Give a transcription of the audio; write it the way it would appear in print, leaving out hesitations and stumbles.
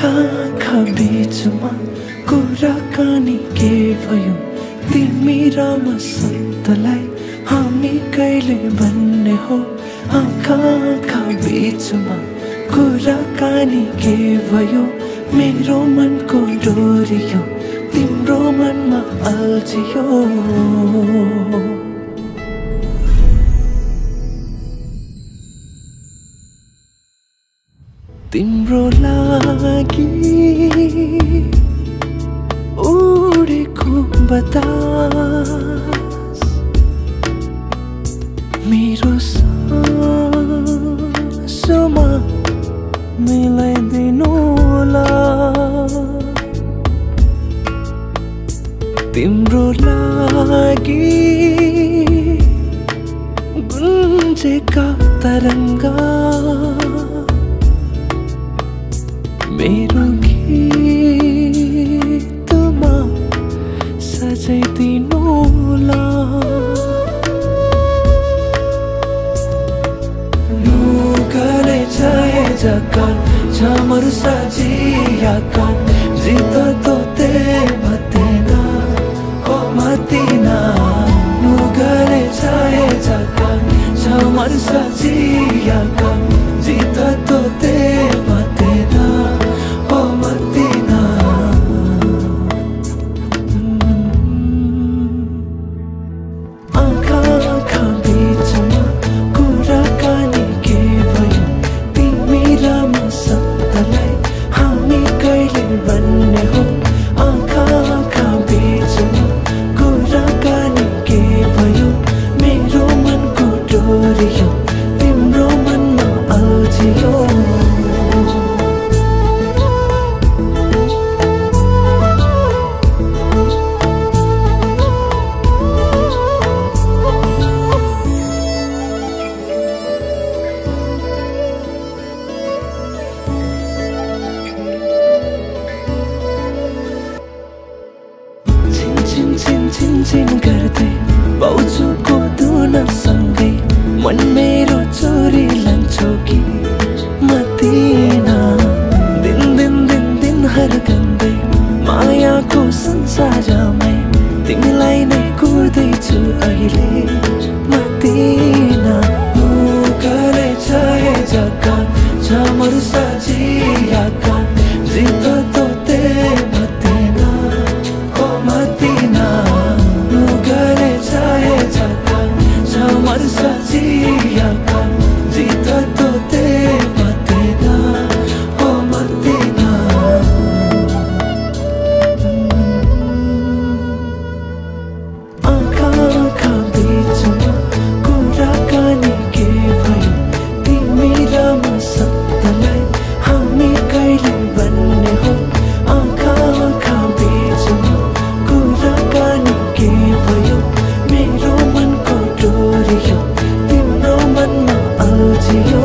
आँखा बीचमा कुराकानी के भयो तिमी र मसँतलाई हामी कहिले भन्ने हो आँखा बीचमा कुराकानी के भयो मेरो मनको डोरियो तिम्रो मनमा अल्झियो तिम्रो लागि उडेको बतास मेरो सासमा मिलाइदिनुहोला तिम्रो लागि गुन्जेका तरङ्गा मेरो गीतमा सजाइदिनुहोला नुगले चाहे जका छामर साजियाका जित तोते मतेना ओ मतिना नुगले चाहे जका छामर साजियाका जित तोते मतेना ओ मतिना आँखा बीचमा कुराकानी के भयो तिमी र मसँतलाई हामी कहिले भन्ने हो आँखा बीचमा कुराकानी के भयो मेरो मनको डोरियो तिम्रो मनमा अल्झियो छिन गर्दै बाउजुको धुनसँगै मन मेरो चोरी लान्छौ कि मतिना दिन दिन दिन दिन हर्कन्दै मायाको संसारमै तिमीलाई नै कुर्दैछु अहिले मतिना नुगले चाहे जग्गा छामर साजियाका जित तोते मतिना ओ मतिना नुगले चाहे जग्गा छामर साजियाका जित तोते मतिना ओ मतिना आँखा बीचमा कुराकानी के भयो तिमी र मसँतलाई हामी कहिले भन्ने हो आँखा बीचमा कुराकानी के भयो मेरो मनको डोरियो तिम्रो मनमा अल्झियो